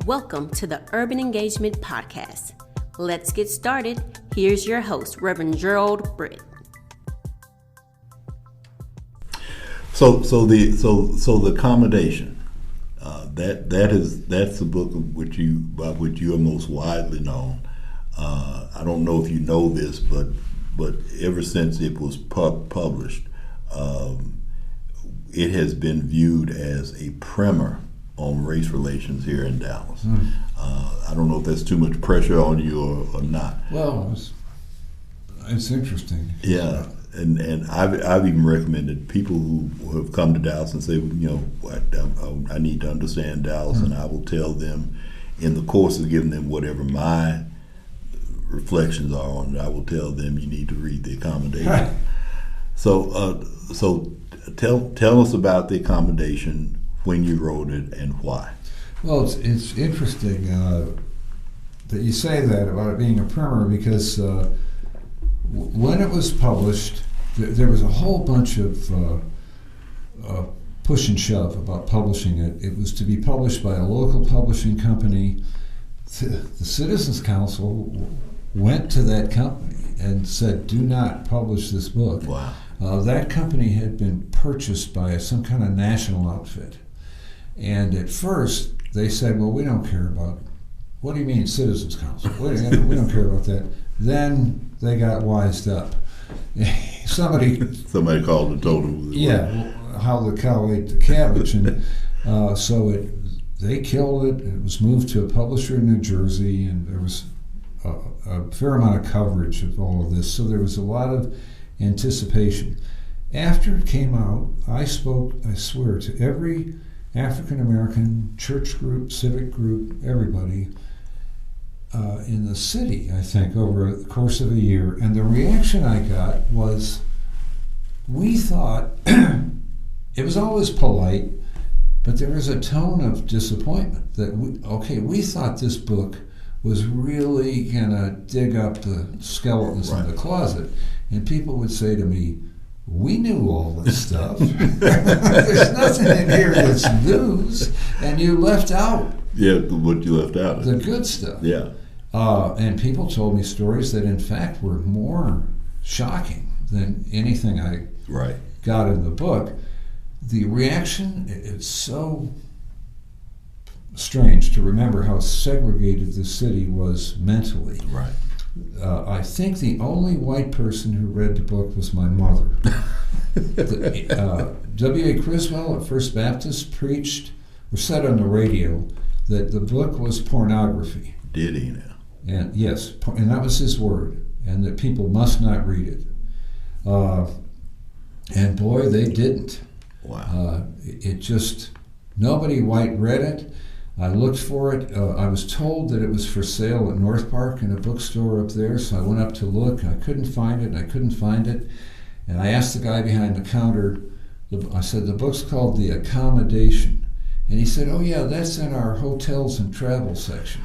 Welcome to the Urban Engagement Podcast. Let's get started. Here's your host, Reverend Britt. So the accommodation, that's the book by which you are most widely known. I don't know if you know this, but ever since it was published, it has been viewed as a primer on race relations here in Dallas. I don't know if that's too much pressure on you or not. Well, it's interesting. Yeah, and I've even recommended people who have come to Dallas and say, I need to understand Dallas, and I will tell them in the course of giving them whatever my reflections are on it, I will tell them you need to read The Accommodation. So tell us about The Accommodation, when you wrote it, and why. Well, it's interesting that you say that about it being a primer, because when it was published, there was a whole bunch of push and shove about publishing it. It was to be published by a local publishing company. The Citizens Council went to that company and said, do not publish this book. Wow. That company had been purchased by some kind of national outfit. And at first, they said, well, we don't care about, what do you mean, Citizens Council? We don't care about that. Then they got wised up. Somebody called and told them. Yeah, how the cow ate the cabbage. And they killed it. It was moved to a publisher in New Jersey, and there was a fair amount of coverage of all of this. So there was a lot of anticipation. After it came out, I spoke, I swear, to every African-American church group, civic group, everybody in the city, I think, over the course of a year. And the reaction I got was, we thought, it was always polite, but there was a tone of disappointment that, we thought this book was really going to dig up the skeletons in the closet. And people would say to me, we knew all this stuff. There's nothing in here that's news, and you left out. Yeah, what you left out. The good stuff. Yeah. And people told me stories that, in fact, were more shocking than anything I got in the book. The reaction, it's so strange to remember how segregated the city was mentally. Right. I think the only white person who read the book was my mother. W.A. Criswell at First Baptist preached, or said on the radio, that the book was pornography. Did he now? And yes, and that was his word, and that people must not read it. And boy, they didn't. Wow. It just, nobody white read it. I looked for it. I was told that it was for sale at North Park in a bookstore up there, so I went up to look. I couldn't find it. And I asked the guy behind the counter, I said, the book's called The Accommodation. And he said, oh yeah, that's in our hotels and travel section.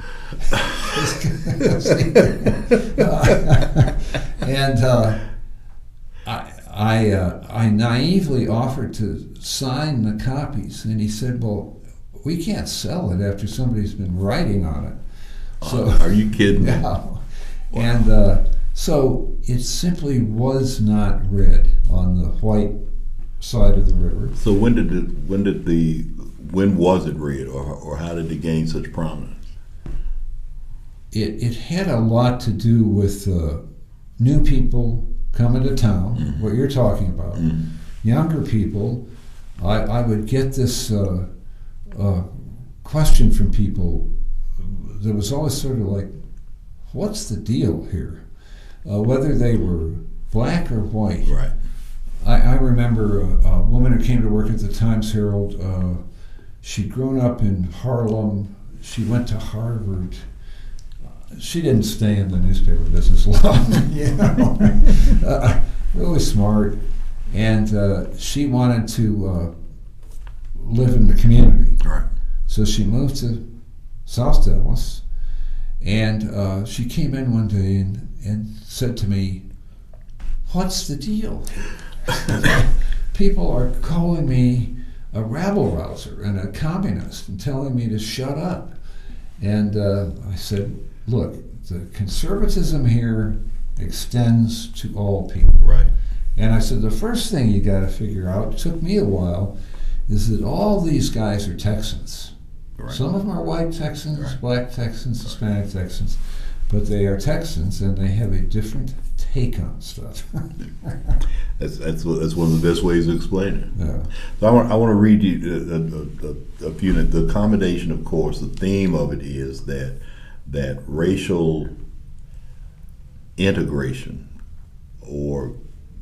I naively offered to sign the copies, and he said, well, we can't sell it after somebody's been writing on it. So, are you kidding? Yeah. Wow. And so it simply was not read on the white side of the river. So when was it read, or how did it gain such prominence? It had a lot to do with new people coming to town, what you're talking about. Younger people, I would get this question from people that was always sort of like, what's the deal here? Whether they were black or white. Right. I remember a woman who came to work at the Times Herald. She'd grown up in Harlem. She went to Harvard. She didn't stay in the newspaper business long, really smart. And she wanted to live in the community. Right. So she moved to South Dallas, and she came in one day and said to me, what's the deal? People are calling me a rabble-rouser and a communist and telling me to shut up. And I said, look, the conservatism here extends to all people. Right. And I said, the first thing you got to figure out, it took me a while, is that all these guys are Texans. Right. Some of them are white Texans, Right. black Texans, Hispanic Texans, but they are Texans and they have a different take on stuff. That's one of the best ways to explain it. Yeah. So I want to read you a few. The accommodation, of course, the theme of it is that racial integration, or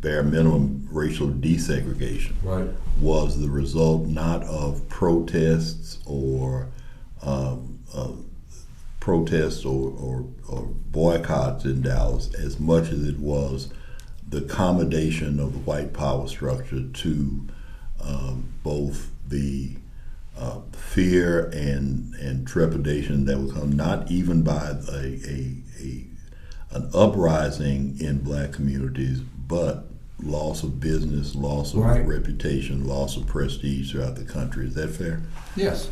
bare minimum racial desegregation, Right. was the result not of protests or boycotts in Dallas, as much as it was the accommodation of the white power structure to both the fear and trepidation that would come not even by an uprising in black communities, but loss of business, loss of Right. reputation, loss of prestige throughout the country. Is that fair? Yes.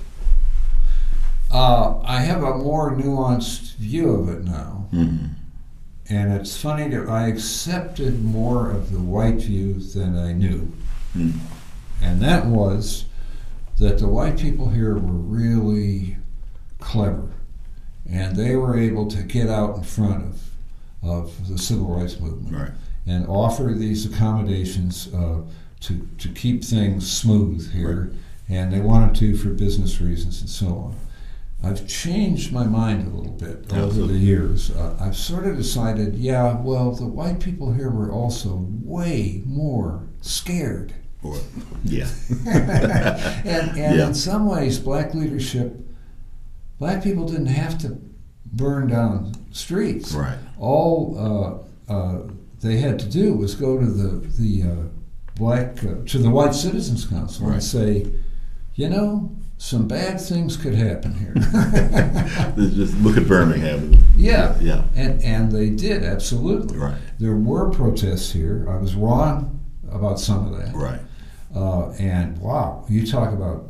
I have a more nuanced view of it now. Mm-hmm. And it's funny that I accepted more of the white view than I knew. Mm. And that was that the white people here were really clever. And they were able to get out in front of the civil rights movement. Right. And offer these accommodations to keep things smooth here. Right. And they wanted to for business reasons and so on. I've changed my mind a little bit over the years. I've sort of decided, yeah, well, the white people here were also way more scared. Yeah. and Yeah. in some ways, black people didn't have to burn down streets. Right. All they had to do was go to the White Citizens Council Right. and say, you know, some bad things could happen here. Just look at Birmingham. Yeah. Yeah. And they did, absolutely. Right. There were protests here. I was wrong about some of that. Right. And wow, you talk about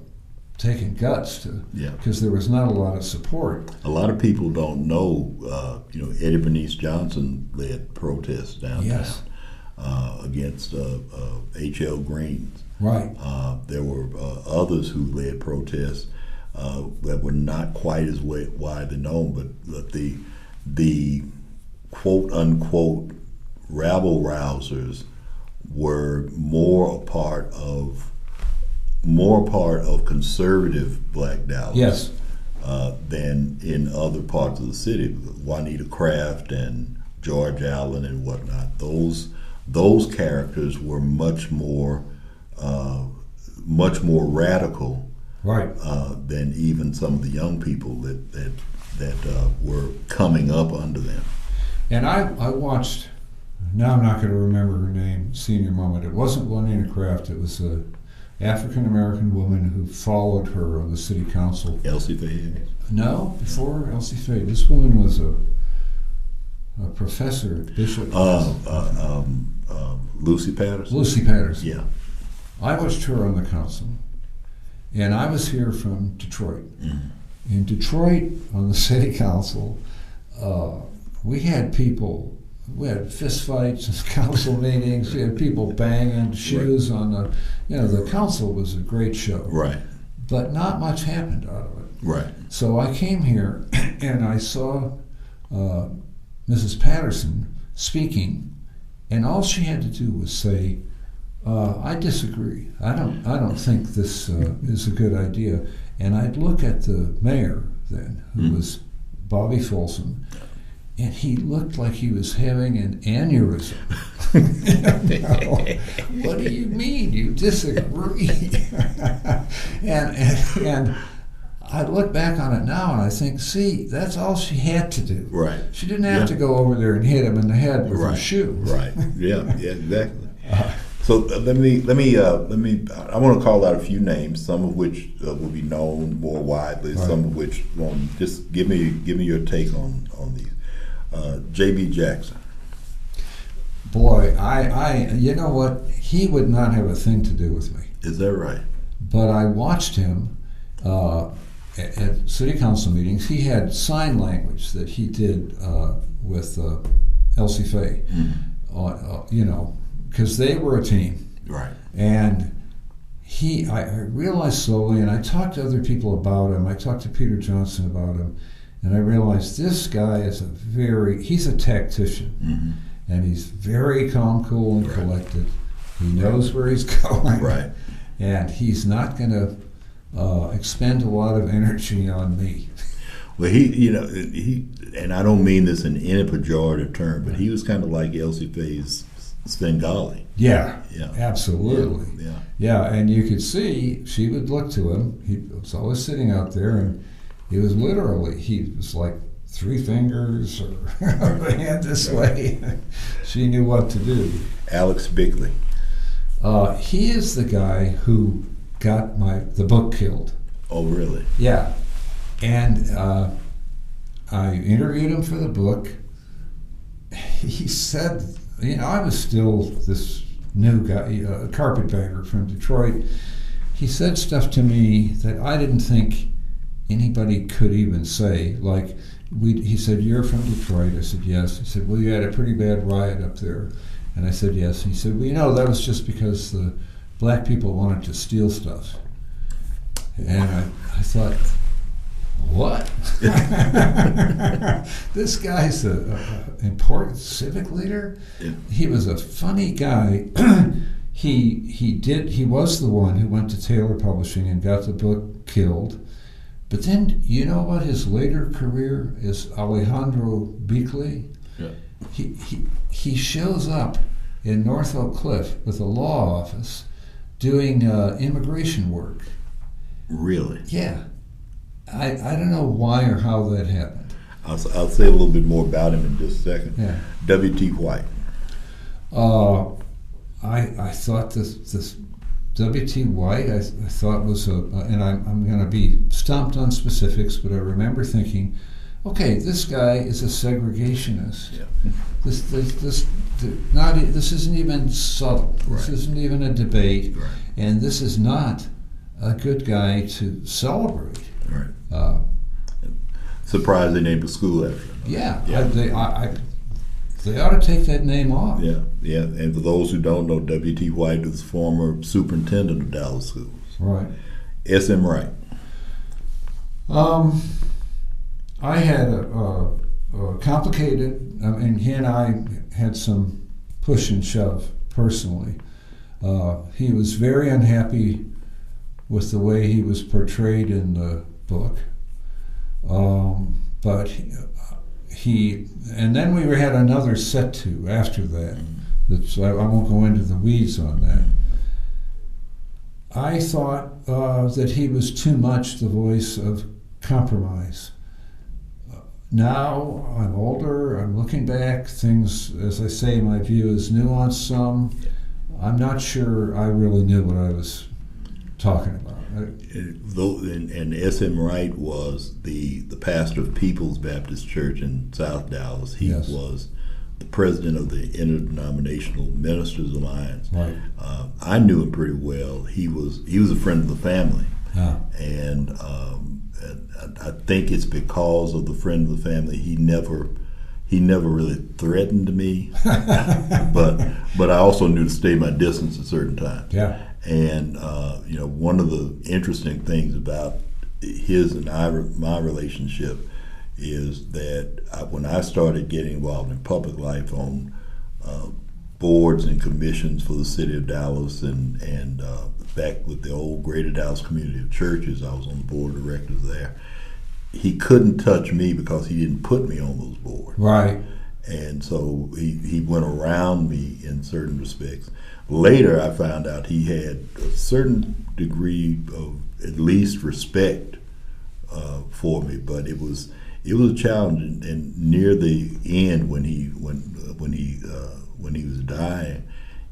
taking guts to, Yeah. because there was not a lot of support. A lot of people don't know, Eddie Bernice Johnson led protests downtown. Yes. Against H.L. Green. Right. There were others who led protests that were not quite as widely known, but the quote unquote rabble rousers were more a part of conservative black Dallas. Yes. Than in other parts of the city. Juanita Craft and George Allen and whatnot. Those characters were much more radical, Right. than even some of the young people that were coming up under them. And I watched, now I'm not going to remember her name, senior moment. It wasn't Juanita Craft, it was a African-American woman who followed her on the city council. Elsie Fahey? No, before Elsie Fahey. This woman was a professor at Bishop. Lucy Patterson? Lucy Patterson. Yeah. I watched her on the council. And I was here from Detroit. Mm. In Detroit, on the city council, we had fist fights at council meetings. We had people banging shoes on the council was a great show. Right. But not much happened out of it. Right. So I came here and I saw Mrs. Patterson speaking, and all she had to do was say, I disagree. I don't think this is a good idea. And I'd look at the mayor then, who was Bobby Folsom, and he looked like he was having an aneurysm. What do you mean you disagree? and I look back on it now and I think, see, that's all she had to do. Right. She didn't have to go over there and hit him in the head with her shoe. Right. Yeah. Yeah. Exactly. So let me. I want to call out a few names, some of which will be known more widely, Right. some of which won't. Just give me your take on these. J.B. Jackson. Boy, I you know what? He would not have a thing to do with me. Is that right? But I watched him at city council meetings, he had sign language that he did with Elsie Fay, because they were a team. Right. And I realized slowly, and I talked to other people about him. I talked to Peter Johnson about him, and I realized this guy is he's a tactician, and he's very calm, cool, and collected. He knows where he's going. Right. And he's not going to expend a lot of energy on me. Well, he, and I don't mean this in any pejorative term, but he was kind of like Elsie Faye's Svengali. Yeah, absolutely. Yeah. And you could see she would look to him. He was always sitting out there, and he was like 3 fingers or a hand this way. She knew what to do. Alex Bickley. He is the guy who got the book killed. Oh, really? Yeah. And I interviewed him for the book. He said, I was still this new guy, a carpetbagger from Detroit. He said stuff to me that I didn't think anybody could even say. Like, he said, "You're from Detroit?" I said, "Yes." He said, "Well, you had a pretty bad riot up there." And I said, "Yes." And he said, "Well, that was just because the black people wanted to steal stuff." And I thought, what? This guy's an important civic leader. Yeah. He was a funny guy. He was the one who went to Taylor Publishing and got the book killed. But then, you know what his later career is? Alejandro Bickley. Yeah. He shows up in North Oak Cliff with a law office doing immigration work. Really? Yeah. I don't know why or how that happened. I'll say a little bit more about him in just a second. Yeah. W.T. White. I thought this W.T. White I thought was and I'm going to be stumped on specifics, but I remember thinking, okay, this guy is a segregationist. Yeah. This isn't even subtle. This Right. isn't even a debate, Right. and this is not a good guy to celebrate. Right. Surprised they named a school after him. Yeah, Yeah. they ought to take that name off. Yeah. And for those who don't know, W.T. White was former superintendent of Dallas schools. Right. S.M. Wright. I had a complicated. I mean, he and I had some push and shove personally. He was very unhappy with the way he was portrayed in the book, but and then we had another set to after that. I won't go into the weeds on that. I thought that he was too much the voice of compromise. Now I'm older, I'm looking back, things, as I say, my view is nuanced some. I'm not sure I really knew what I was talking about. And S.M. Wright was the pastor of People's Baptist Church in South Dallas. He Yes. was the president of the Interdenominational Ministers Alliance. Right. I knew him pretty well. He was a friend of the family. Yeah. And I think it's because of the friend of the family. He never really threatened me, but I also knew to stay my distance at certain times. Yeah. And one of the interesting things about his and my relationship is that when I started getting involved in public life on boards and commissions for the city of Dallas and back with the old Greater Dallas Community of Churches, I was on the board of directors there. He couldn't touch me because he didn't put me on those boards. Right. And so he went around me in certain respects. Later, I found out he had a certain degree of at least respect for me, but it was a challenge. And near the end, when he was dying,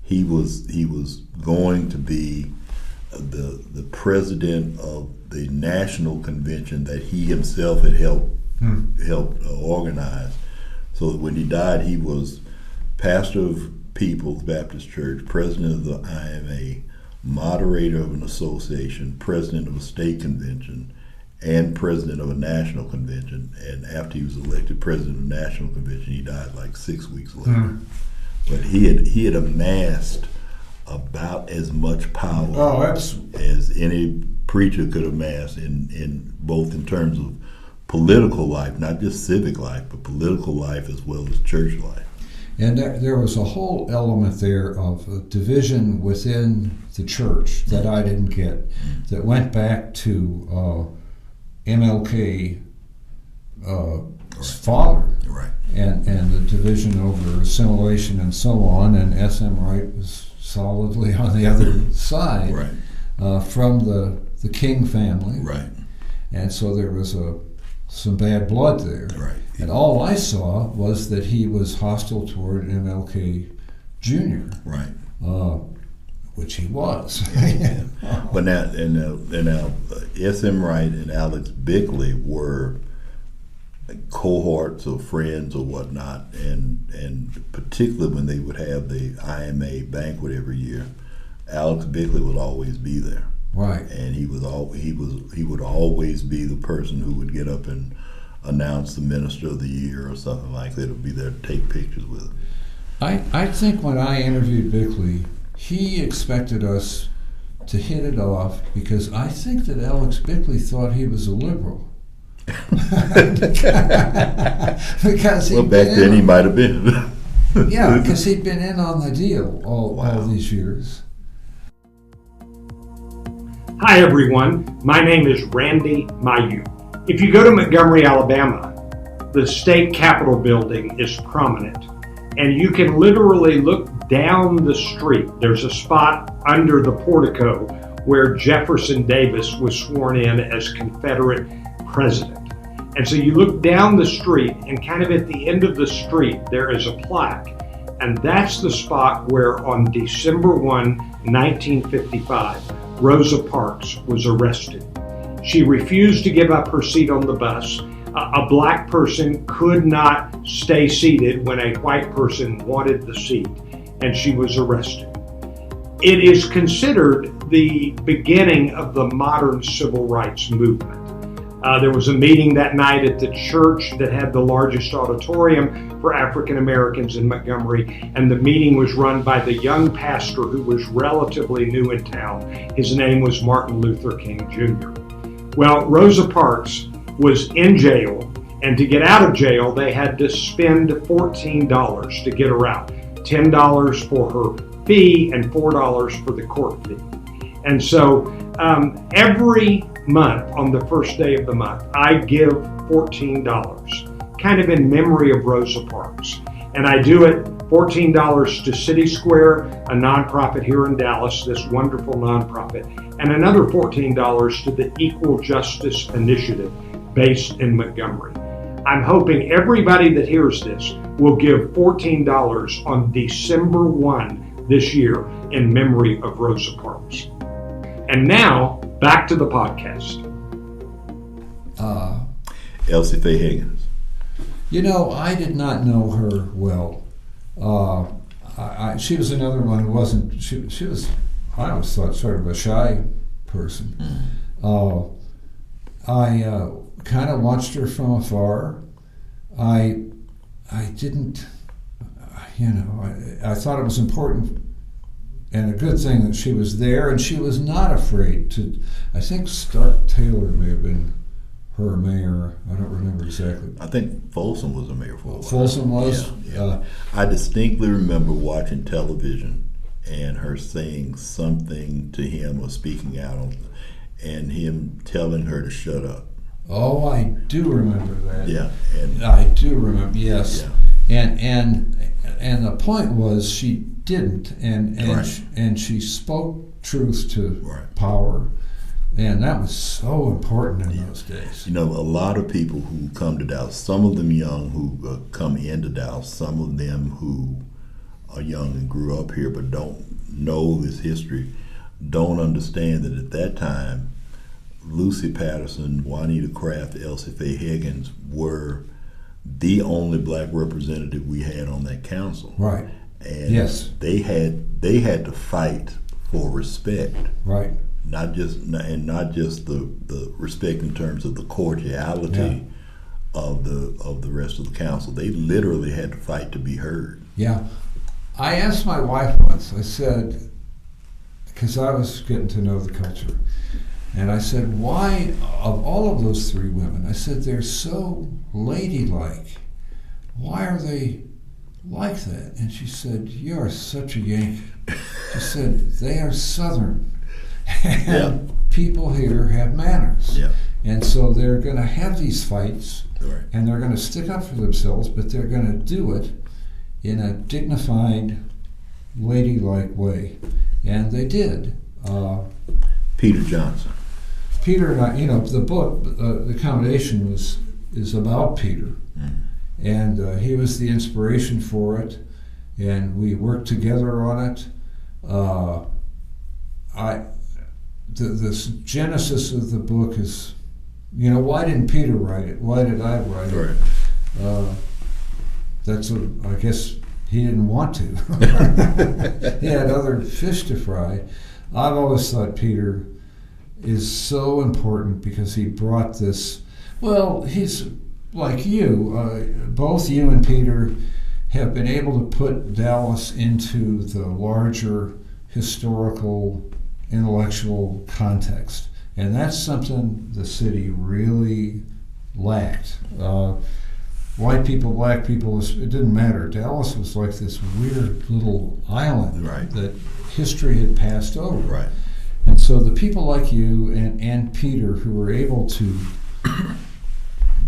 he was going to be the president of the national convention that he himself had helped organize. So that when he died, he was pastor of People's Baptist Church, president of the IMA, moderator of an association, president of a state convention, and president of a national convention. And after he was elected president of the national convention, he died like 6 weeks later. But he had amassed about as much power as any preacher could amass in both in terms of political life, not just civic life, but political life as well as church life. And there was a whole element there of division within the church that I didn't get, that went back to MLK father, right, and the division over assimilation and so on, and S.M. Wright was solidly on the other side, right, from the King family, right, and so there was some bad blood there, right. And all I saw was that he was hostile toward MLK Jr., right, which he was. Yeah. But now S.M. Wright and Alex Bickley were cohorts of friends or whatnot, and particularly when they would have the IMA banquet every year, Alex Bickley would always be there. Right. And he would always be the person who would get up and announce the minister of the year or something like that, or be there to take pictures with him. I think when I interviewed Bickley, he expected us to hit it off, because I think that Alex Bickley thought he was a liberal. Because back then he might have been. Yeah, because he'd been in on the deal all these years. Hi everyone, my name is Randy Mayu. If you go to Montgomery, Alabama, the state capitol building is prominent, and you can literally look down the street. There's a spot under the portico where Jefferson Davis was sworn in as Confederate president. And so you look down the street, and kind of at the end of the street there is a plaque, and that's the spot where on December 1, 1955, Rosa Parks was arrested. She refused to give up her seat on the bus. A black person could not stay seated when a white person wanted the seat, and she was arrested. It is considered the beginning of the modern civil rights movement. There was a meeting that night at the church that had the largest auditorium for African Americans in Montgomery, and the meeting was run by the young pastor who was relatively new in town. His name was Martin Luther King Jr. Well, Rosa Parks was in jail, and to get out of jail, they had to spend $14 to get her out. $10 for her fee and $4 for the court fee. And so every month, on the first day of the month, I give $14, kind of in memory of Rosa Parks. And I do it $14 to City Square, a nonprofit here in Dallas, this wonderful nonprofit, and another $14 to the Equal Justice Initiative based in Montgomery. I'm hoping everybody that hears this will give $14 on December 1 this year in memory of Rosa Parks. And now, back to the podcast. Elsie Faye Higgins. You know, I did not know her well. She was another one who wasn't, she was, I always thought, sort of a shy person. I kind of watched her from afar. I didn't, I thought it was important and a good thing that she was there, and she was not afraid to, I think Stark Taylor may have been her mayor. I don't remember exactly. I think Folsom was a mayor for a while. Folsom was? Yeah. I distinctly remember watching television and her saying something to him or speaking out and him telling her to shut up. Oh, I do remember that. Yeah. And I do remember, yes. Yeah. And the point was she didn't, and Right. she spoke truth to Right. power, and that was so important in those days. You know, a lot of people who come to Dallas, some of them young who come into Dallas, some of them who are young and grew up here but don't know this history, don't understand that at that time, Lucy Patterson, Juanita Craft, Elsie Faye Higgins were the only black representative we had on that council. Right. And yes. they had to fight for respect. Right. not just the respect in terms of the cordiality of the rest of the council. They literally had to fight to be heard. Yeah. I asked my wife once, I said, because I was getting to know the culture, and I said, why, of all of those three women, I said, they're so ladylike. Why are they like that? And she said, you're such a Yankee. She said, they are Southern. And people here have manners. Yeah. And so they're going to have these fights, Right. and they're going to stick up for themselves, but they're going to do it in a dignified, ladylike way. And they did. Peter Johnson. Peter and I, the book, The Accommodation, is about Peter. And he was the inspiration for it, and we worked together on it. The genesis of the book is, why didn't Peter write it? Why did I write it? Right. I guess he didn't want to. He had other fish to fry. I've always thought Peter is so important because he brought this. Well, he's like you. Both you and Peter have been able to put Dallas into the larger historical, intellectual context. And that's something the city really lacked. White people, black people, it didn't matter. Dallas was like this weird little island that history had passed over. Right. And so the people like you and Peter, who were able to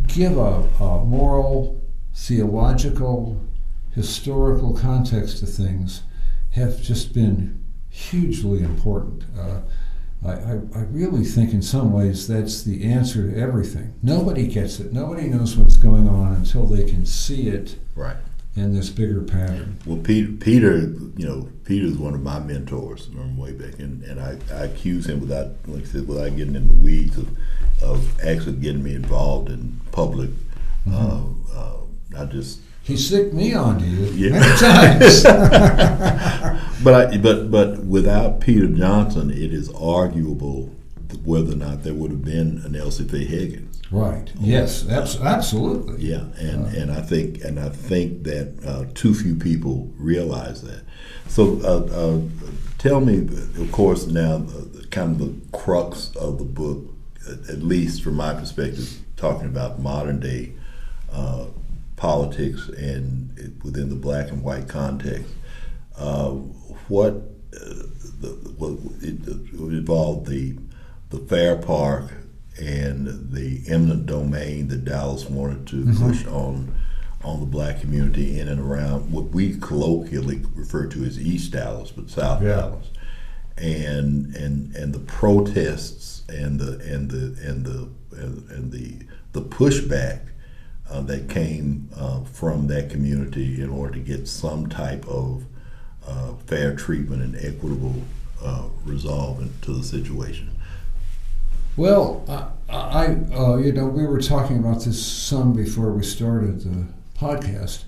give a moral, theological, historical context to things, have just been hugely important. I really think in some ways that's the answer to everything. Nobody gets it. Nobody knows what's going on until they can see it in this bigger pattern. Well, Peter's one of my mentors from way back, and I accuse him without getting in the weeds of actually getting me involved in public. Not just. He sicked me on to you many times. But without Peter Johnson, it is arguable whether or not there would have been an Elsie Faye Higgins. Right. Yes. Absolutely. Yeah. And I think that too few people realize that. So tell me, of course, now kind of the crux of the book, at least from my perspective, talking about modern day politics and within the black and white context. It involved the Fair Park and the eminent domain that Dallas wanted to push on the black community in and around what we colloquially refer to as East Dallas, but South Dallas, and the protests and the pushback that came from that community in order to get some type of fair treatment and equitable resolve to the situation. Well, we were talking about this some before we started the podcast.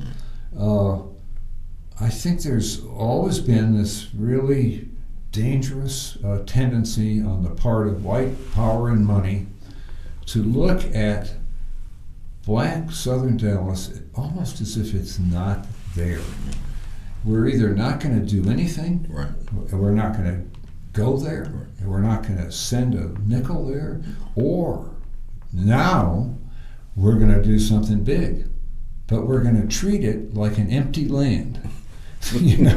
I think there's always been this really dangerous tendency on the part of white power and money to look at black Southern Dallas almost as if it's not there. We're either not going to do anything, we're not going to go there, we're not going to send a nickel there, or now we're going to do something big, but we're going to treat it like an empty land. And,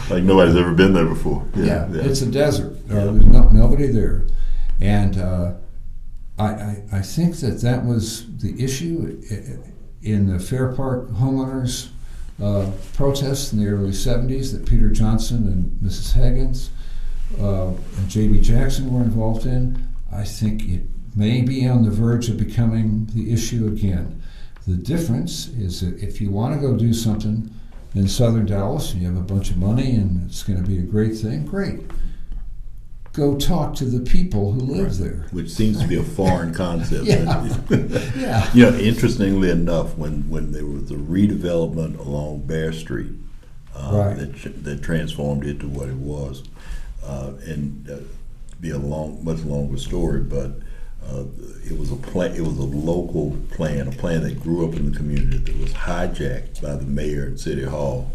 like nobody's ever been there before. It's a desert. There's nobody there. And I think that was the issue in the Fair Park homeowners protests in the early 70s that Peter Johnson and Mrs. Higgins and J.B. Jackson were involved in. I think it may be on the verge of becoming the issue again. The difference is that if you want to go do something in Southern Dallas and you have a bunch of money and it's going to be a great thing, great. Go talk to the people who live there. Which seems to be a foreign concept. Interestingly enough, when there was a redevelopment along Bear Street that transformed it to what it was, be a much longer story, but it was a plan. It was a local plan, a plan that grew up in the community that was hijacked by the mayor at City Hall.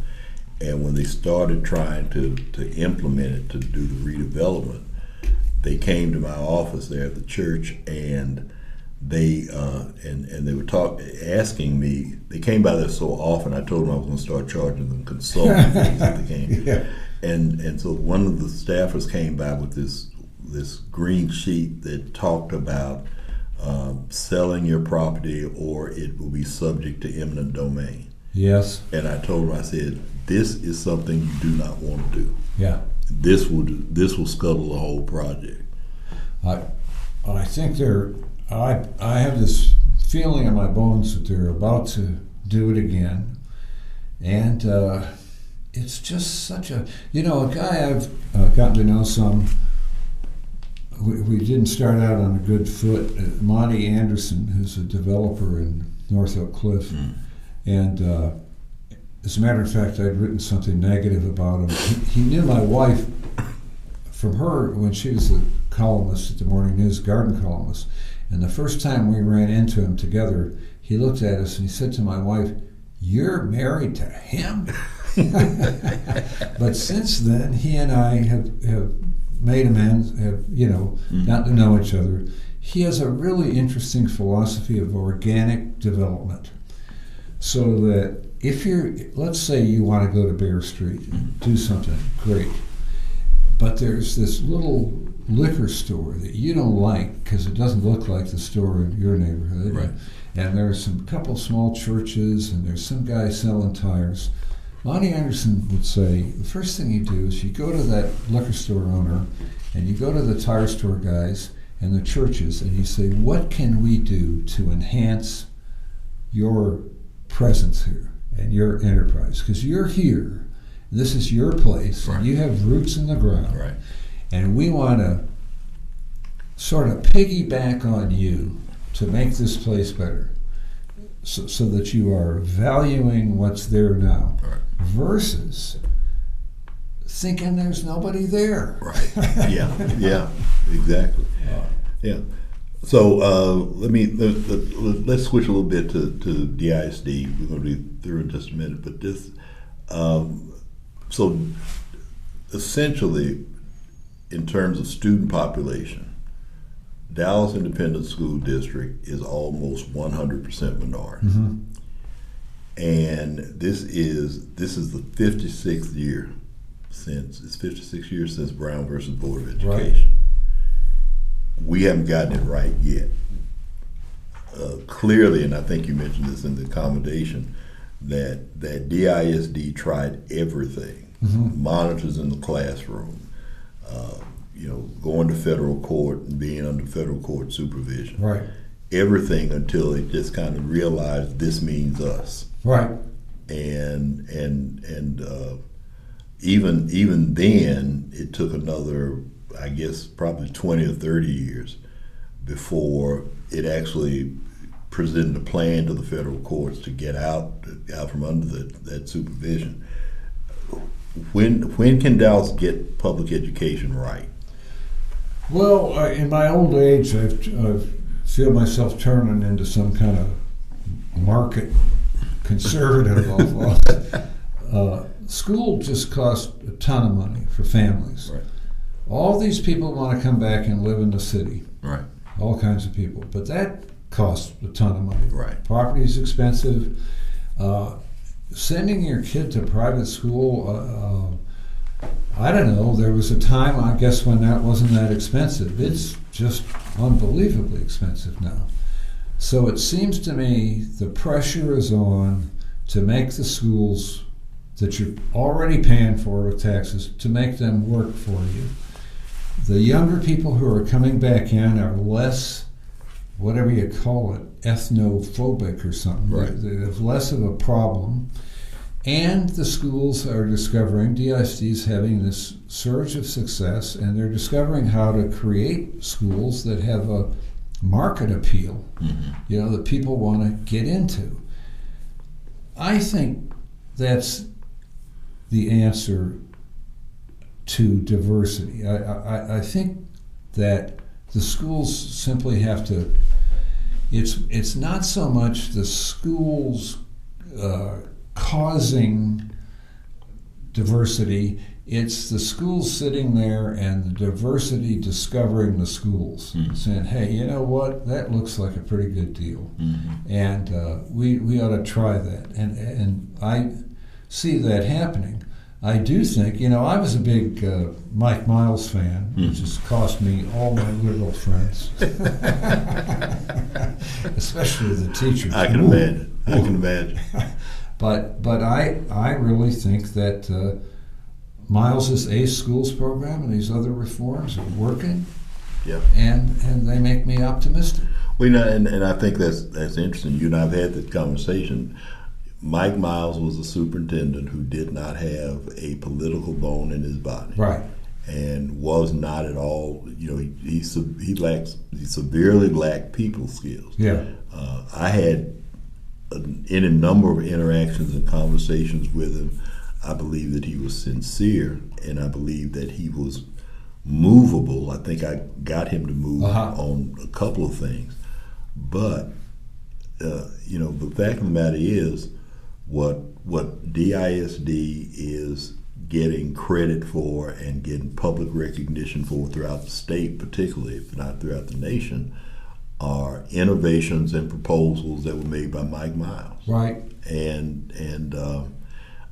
And when they started trying to implement it, to do the redevelopment, they came to my office there at the church, and they they were asking me. They came by there so often. I told them I was going to start charging them consulting fees if they came. Yeah. And so one of the staffers came by with this green sheet that talked about selling your property, or it will be subject to eminent domain. Yes. And I told him, I said, this is something you do not want to do. Yeah. This will scuttle the whole project. I think I have this feeling in my bones that they're about to do it again, and it's just such a guy I've gotten to know some. We didn't start out on a good foot. Monty Anderson, who's a developer in North Oak Cliff, and as a matter of fact, I'd written something negative about him. He knew my wife from her when she was a columnist at the Morning News, garden columnist. And the first time we ran into him together, he looked at us and he said to my wife, "You're married to him?" But since then, he and I have made amends, have gotten to know each other. He has a really interesting philosophy of organic development. So that let's say you want to go to Bear Street and do something great, but there's this little liquor store that you don't like because it doesn't look like the store in your neighborhood. Right. And there's a couple small churches, and there's some guy selling tires. Monty Anderson would say, the first thing you do is you go to that liquor store owner, and you go to the tire store guys and the churches, and you say, what can we do to enhance your presence here and your enterprise? Because you're here, this is your place, right. And you have roots in the ground, Right. And we want to sort of piggyback on you to make this place better, so that you are valuing what's there now, Right. versus thinking there's nobody there. Right. Yeah. Exactly. Yeah. So let's switch a little bit to DISD. We're going to be through in just a minute, but this. So essentially, in terms of student population, Dallas Independent School District is almost 100% minority, and this is the 56th year since 56 years since Brown versus Board of Education. Right. We haven't gotten it right yet. Clearly, and I think you mentioned this in the accommodation, that DISD tried everything, monitors in the classroom, going to federal court and being under federal court supervision. Right. Everything until they just kind of realized this means us. Right. And even then, it took another, I guess, probably 20 or 30 years before it actually presented a plan to the federal courts to get out from under that supervision. When can Dallas get public education right? Well, in my old age, I feel myself turning into some kind of market conservative almost. School just costs a ton of money for families. Right. All these people want to come back and live in the city. Right. All kinds of people. But that costs a ton of money. Right. Property is expensive. Sending your kid to private school, I don't know, there was a time, I guess, when that wasn't that expensive. It's just unbelievably expensive now. So it seems to me the pressure is on to make the schools that you're already paying for with taxes, to make them work for you. The younger people who are coming back in are less, whatever you call it, ethnophobic or something. Right. They have less of a problem. And the schools are discovering, DISD is having this surge of success, and they're discovering how to create schools that have a market appeal, that people want to get into. I think that's the answer to diversity. I think that the schools simply have to, it's not so much the schools causing diversity, it's the schools sitting there and the diversity discovering the schools, saying, hey, you know what, that looks like a pretty good deal. And we ought to try that. And I see that happening. I do think, I was a big Mike Miles fan, which has cost me all my liberal friends, especially the teachers. I can imagine. But I really think that Miles's ACE Schools program and these other reforms are working. Yeah. And they make me optimistic. Well, and I think that's interesting. You and I have had this conversation. Mike Miles was a superintendent who did not have a political bone in his body. Right. And was not at all, he severely lacked people skills. Yeah. I had in a number of interactions and conversations with him, I believe that he was sincere, and I believe that he was movable. I think I got him to move on a couple of things. But, the fact of the matter is, what DISD is getting credit for and getting public recognition for throughout the state, particularly, if not throughout the nation, are innovations and proposals that were made by Mike Miles. Right. And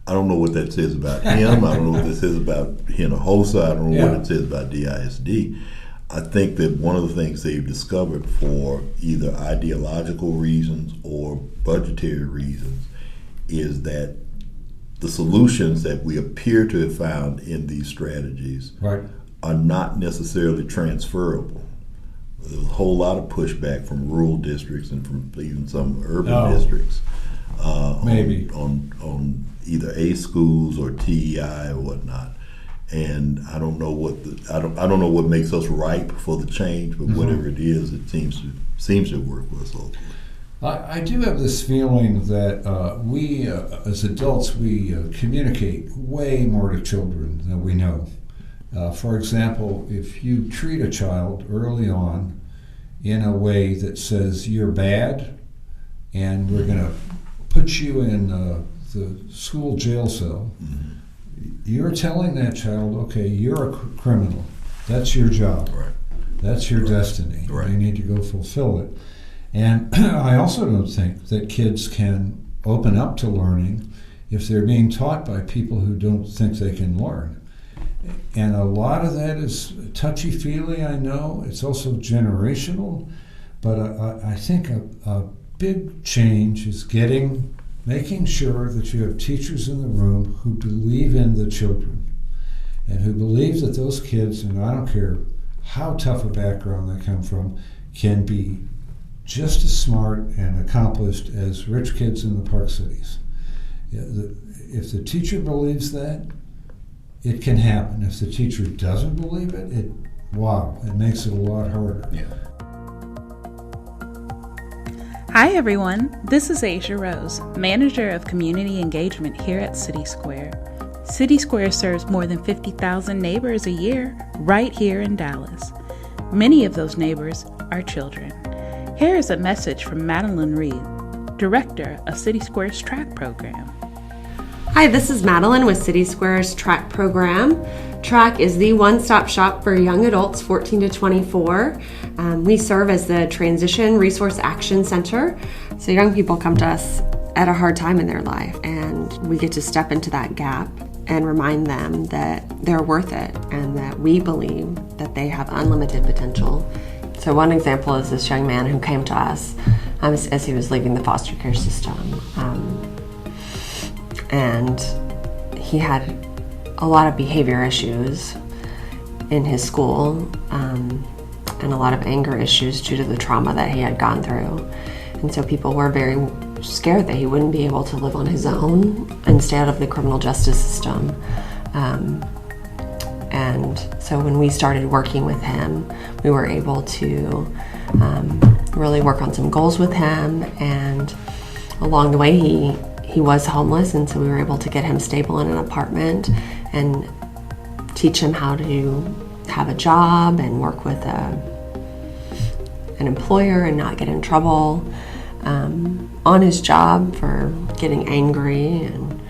I don't know what that says about him. I don't know what that says about Hinojosa. I don't know what it says about DISD. I think that one of the things they've discovered for either ideological reasons or budgetary reasons is that the solutions that we appear to have found in these strategies are not necessarily transferable. There's a whole lot of pushback from rural districts and from even some urban districts maybe on either ACE schools or TEI or whatnot. And I don't know I don't know what makes us ripe for the change, but whatever it is, it seems to work with us locally. I do have this feeling that we, as adults, we communicate way more to children than we know. For example, if you treat a child early on in a way that says you're bad and we're going to put you in the school jail cell, you're telling that child, okay, you're a criminal. That's your job. Right. That's your destiny. Right. You need to go fulfill it. And I also don't think that kids can open up to learning if they're being taught by people who don't think they can learn. And a lot of that is touchy-feely, I know. It's also generational. But I think a big change is making sure that you have teachers in the room who believe in the children and who believe that those kids, and I don't care how tough a background they come from, can be just as smart and accomplished as rich kids in the Park Cities. If the teacher believes that, it can happen. If the teacher doesn't believe it, it makes it a lot harder. Yeah. Hi everyone, this is Asia Rose, Manager of Community Engagement here at City Square. City Square serves more than 50,000 neighbors a year right here in Dallas. Many of those neighbors are children. Here is a message from Madeline Reed, Director of City Square's Track Program. Hi, this is Madeline with City Square's Track Program. Track is the one-stop shop for young adults 14 to 24. We serve as the Transition Resource Action Center. So young people come to us at a hard time in their life, and we get to step into that gap and remind them that they're worth it and that we believe that they have unlimited potential. So one example is this young man who came to us as he was leaving the foster care system. And he had a lot of behavior issues in his school and a lot of anger issues due to the trauma that he had gone through. And so people were very scared that he wouldn't be able to live on his own and stay out of the criminal justice system. And so when we started working with him, we were able to really work on some goals with him. And along the way, he was homeless, and so we were able to get him stable in an apartment. And teach him how to have a job and work with an employer and not get in trouble on his job for getting angry. And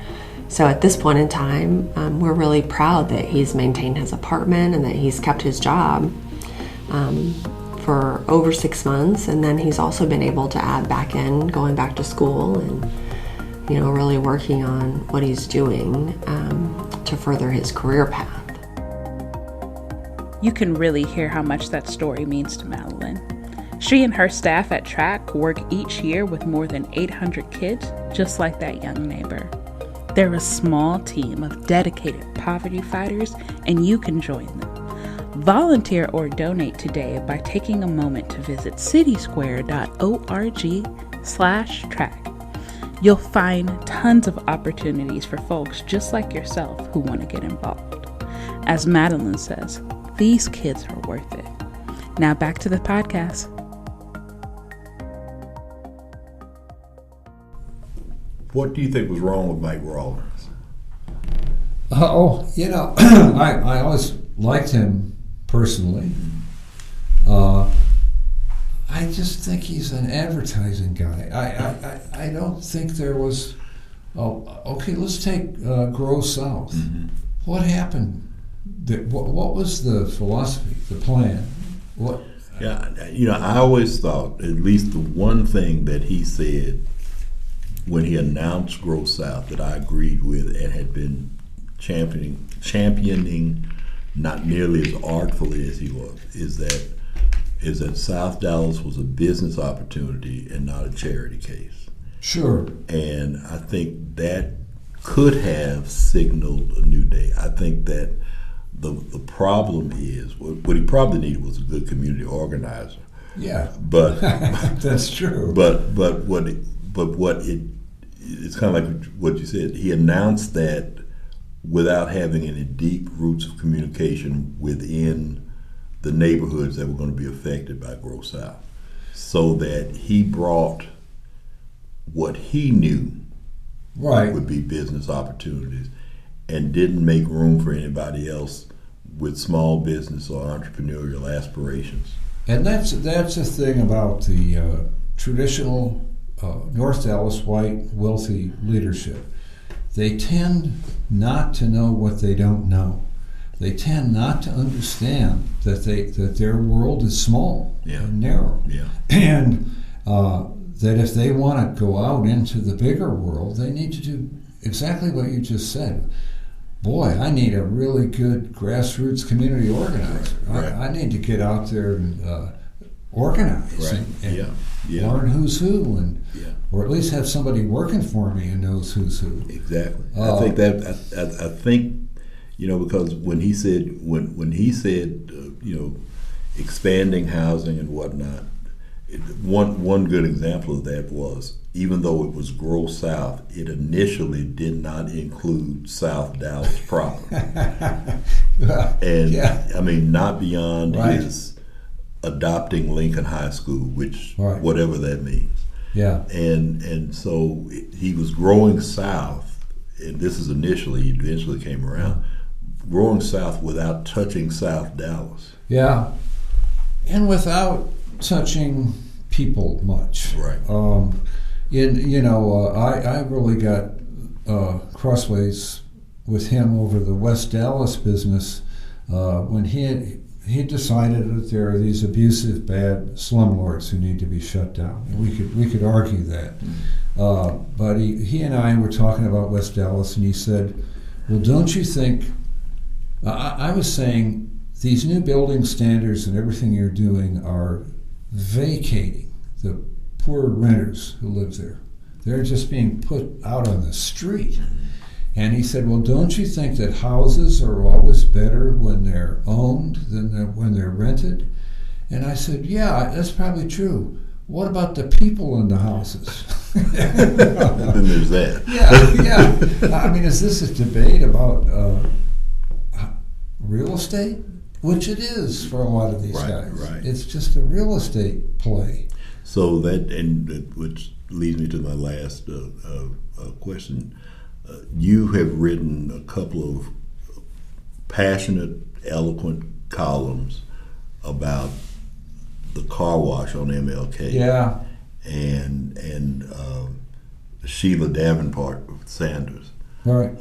so at this point in time, we're really proud that he's maintained his apartment and that he's kept his job for over 6 months. And then he's also been able to add back in going back to school and, you know, really working on what he's doing to further his career path. You can really hear how much that story means to Madeline. She and her staff at Track work each year with more than 800 kids, just like that young neighbor. They're a small team of dedicated poverty fighters, and you can join them. Volunteer or donate today by taking a moment to visit citysquare.org/track. You'll find tons of opportunities for folks just like yourself who want to get involved. As Madeline says, these kids are worth it. Now back to the podcast. What do you think was wrong with Mike Rawlins? You know, I always liked him personally. I just think he's an advertising guy. I don't think there was. Okay, let's take Grow South. Mm-hmm. What happened? What was the philosophy, the plan? What? Yeah, you know, I always thought at least the one thing that he said when he announced Grow South that I agreed with and had been championing not nearly as artfully as he was, is that South Dallas was a business opportunity and not a charity case. Sure. And I think that could have signaled a new day. I think that the problem is, what he probably needed was a good community organizer. Yeah. But that's true. It's kind of like what you said. He announced that without having any deep roots of communication within the neighborhoods that were going to be affected by Grow South, so that he brought what he knew would be business opportunities and didn't make room for anybody else with small business or entrepreneurial aspirations. And that's the thing about the traditional North Dallas white wealthy leadership. They tend not to know what they don't know. They tend not to understand that their world is small and narrow. Yeah. And that if they want to go out into the bigger world, they need to do exactly what you just said. Boy, I need a really good grassroots community organizer. Right. I need to get out there and organize and learn who's who, and or at least have somebody working for me who knows who's who. Exactly. I think you know, because when he said you know, expanding housing and whatnot, one good example of that was, even though it was Grow South, it initially did not include South Dallas proper. And I mean, not beyond his adopting Lincoln High School, which whatever that means. Yeah. And so he was growing South, and this is initially, he eventually came around, growing South without touching South Dallas. Yeah. And without touching people much. Right. I really got crossways with him over the West Dallas business when he decided that there are these abusive, bad slumlords who need to be shut down. And we could argue that. But he and I were talking about West Dallas, and he said, well, don't you think, I was saying, these new building standards and everything you're doing are vacating the poor renters who live there. They're just being put out on the street. And he said, well, don't you think that houses are always better when they're owned than when they're rented? And I said, yeah, that's probably true. What about the people in the houses? And there's that. Yeah. I mean, is this a debate about real estate? Which it is for a lot of these guys. Right. It's just a real estate play. So which leads me to my last question. You have written a couple of passionate, eloquent columns about the car wash on MLK. Yeah. And Sheila Davenport Sanders. Right.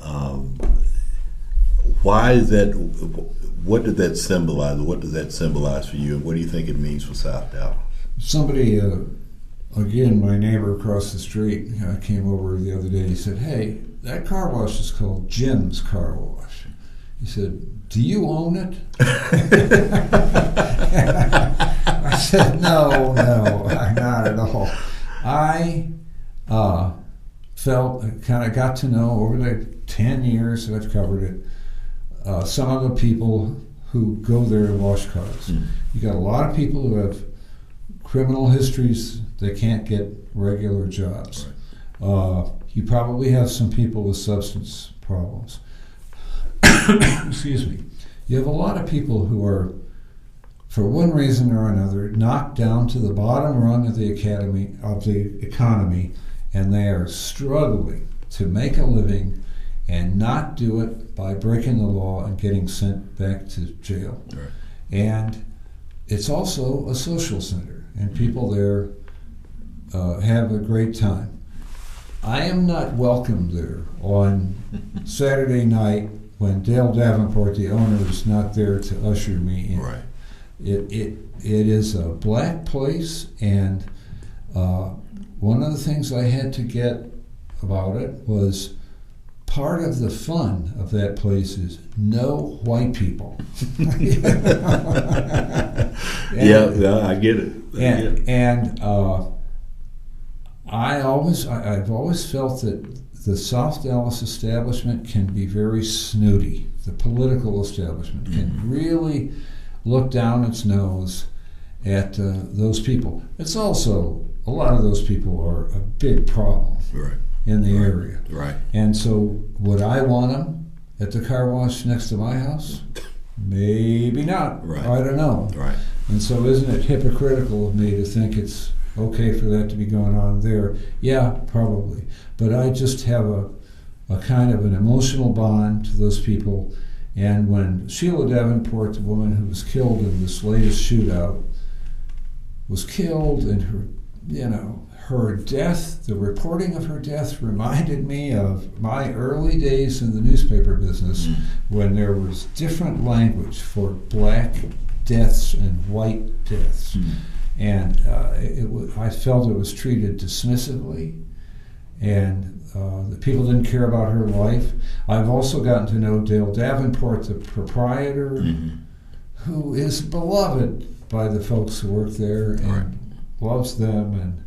Why is that? What did that symbolize? What does that symbolize for you? And what do you think it means for South Dallas? Somebody, again, my neighbor across the street, came over the other day. He said, "Hey, that car wash is called Jim's Car Wash." He said, "Do you own it?" I said, no, not at all. I kind of got to know over the 10 years that I've covered it, some of the people who go there to wash cars. You got a lot of people who have criminal histories. They can't get regular jobs. Right. You probably have some people with substance problems. Excuse me. You have a lot of people who are, for one reason or another, knocked down to the bottom rung of the economy, and they are struggling to make a living and not do it by breaking the law and getting sent back to jail. Right. And it's also a social center, and people there have a great time. I am not welcome there on Saturday night when Dale Davenport, the owner, is not there to usher me in. Right. It is a black place, and one of the things I had to get about it was part of the fun of that place is no white people. Yeah, I get it. I've always felt that the South Dallas establishment can be very snooty. The political establishment can really look down its nose at those people. It's also, a lot of those people are a big problem in the area. Right. And so would I want them at the car wash next to my house? Maybe not. Right. I don't know. Right. And so isn't it hypocritical of me to think it's okay for that to be going on there? Yeah, probably. But I just have a kind of an emotional bond to those people. And when Sheila Davenport, the woman who was killed in this latest shootout, was killed, and her death, the reporting of her death reminded me of my early days in the newspaper business when there was different language for black deaths and white deaths. And I felt it was treated dismissively, and the people didn't care about her life. I've also gotten to know Dale Davenport, the proprietor, who is beloved by the folks who work there and loves them. And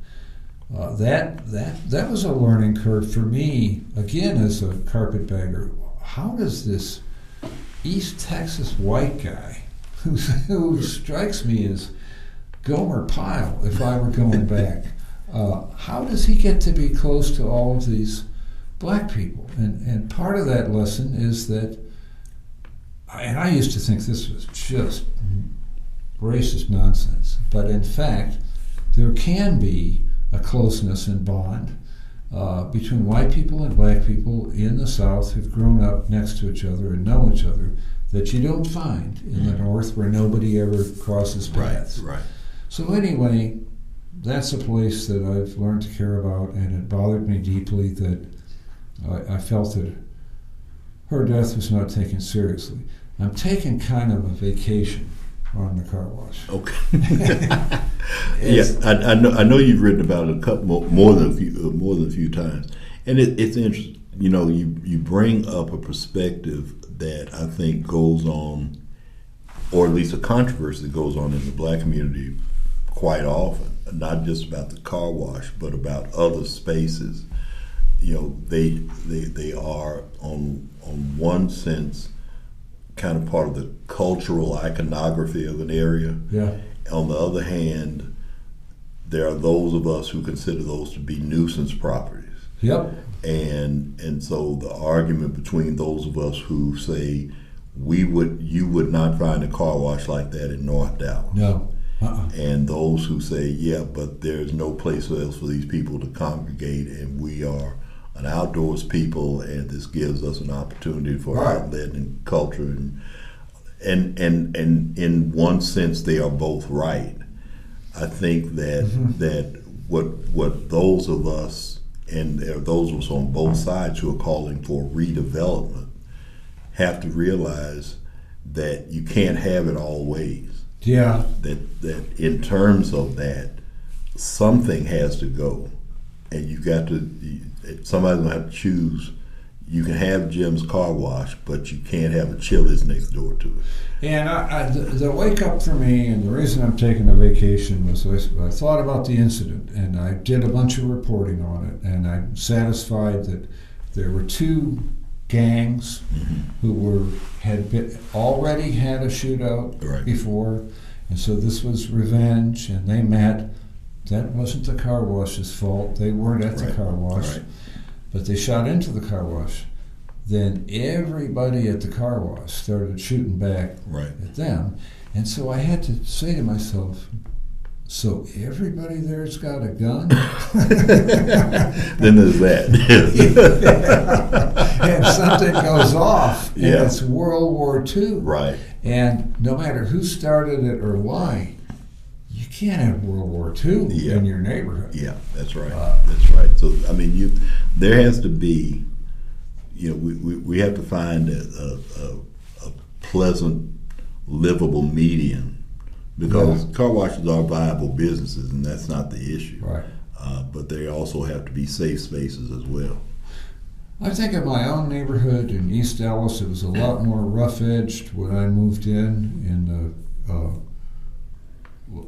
that was a learning curve for me, again, as a carpetbagger. How does this East Texas white guy, who strikes me as Gomer Pyle, if I were going back, how does he get to be close to all of these black people? And part of that lesson is that, and I used to think this was just racist nonsense, but in fact, there can be a closeness and bond between white people and black people in the South who've grown up next to each other and know each other that you don't find in the North, where nobody ever crosses paths. Right. So anyway, that's a place that I've learned to care about, and it bothered me deeply that I felt that her death was not taken seriously. I'm taking kind of a vacation on the car wash. Okay. Yes, I know you've written about it a couple more than a few times, and it's interesting. You bring up a perspective that I think goes on, or at least a controversy that goes on in the black community quite often, not just about the car wash, but about other spaces. They are on one sense kind of part of the cultural iconography of an area. Yeah. On the other hand, there are those of us who consider those to be nuisance properties. Yep. And so the argument between those of us who say you would not find a car wash like that in North Dallas. No. And those who say, yeah, but there's no place else for these people to congregate, and we are an outdoors people, and this gives us an opportunity for outlet and culture, and in one sense they are both right. I think that that what those of us, and there are those of us on both sides who are calling for redevelopment, have to realize that you can't have it all ways. Yeah. That in terms of that, something has to go, and you got to. Somebody's gonna have to choose. You can have Jim's car wash, but you can't have a Chili's next door to it. And the wake up for me, and the reason I'm taking a vacation was I thought about the incident, and I did a bunch of reporting on it, and I'm satisfied that there were two gangs who already had a shootout before, and so this was revenge, and they met. That wasn't the car wash's fault. They weren't at the car wash, but they shot into the car wash. Then everybody at the car wash started shooting back at them, and so I had to say to myself, so everybody there's got a gun? Then there's that. And something goes off, and it's World War II. Right. And no matter who started it or why, you can't have World War II in your neighborhood. Yeah, that's right. That's right. So, I mean, there has to be, we have to find a pleasant, livable median, because car washes are viable businesses, and that's not the issue. Right. But they also have to be safe spaces as well. I think in my own neighborhood in East Dallas, it was a lot more rough-edged when I moved in the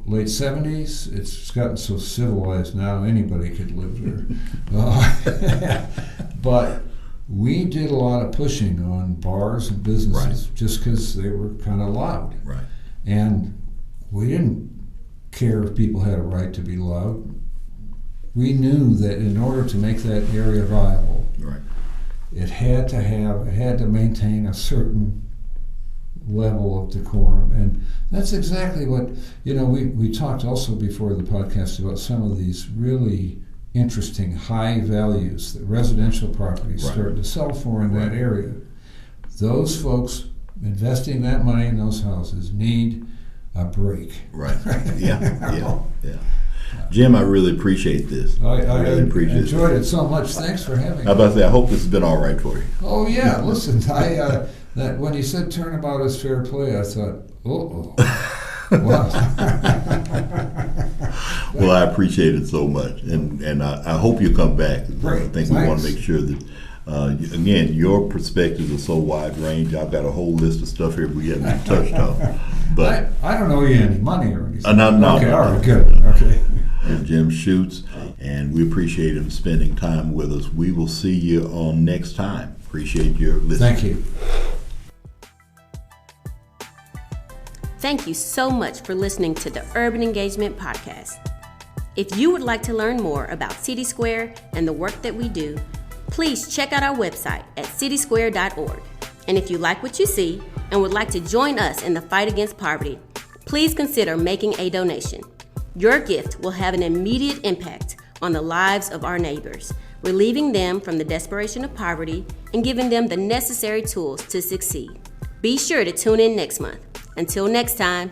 late 70s. It's gotten so civilized now, anybody could live there. But we did a lot of pushing on bars and businesses just because they were kind of loud. Right. And we didn't care if people had a right to be loud. We knew that in order to make that area viable, it had to maintain a certain level of decorum. And that's exactly what, we talked also before the podcast about some of these really interesting high values that residential properties started to sell for in that area. Those folks investing that money in those houses need a break. Right. Yeah. Jim, I really appreciate this. I really appreciate enjoyed it so much. Thanks for having me. I was about to say, I hope this has been all right for you. Oh yeah, listen, that when you said turnabout is fair play, I thought, wow. Well, I appreciate it so much, and I hope you come back. Great. I think we want to make sure that, again, your perspectives are so wide range. I've got a whole list of stuff here we haven't touched on. But I don't owe you any money or anything. No. Okay, all right, good. Okay. And Jim Schutze, and we appreciate him spending time with us. We will see you on next time. Appreciate your listening. Thank you. Thank you so much for listening to the Urban Engagement Podcast. If you would like to learn more about City Square and the work that we do, please check out our website at citysquare.org. And if you like what you see and would like to join us in the fight against poverty, please consider making a donation. Your gift will have an immediate impact on the lives of our neighbors, relieving them from the desperation of poverty and giving them the necessary tools to succeed. Be sure to tune in next month. Until next time,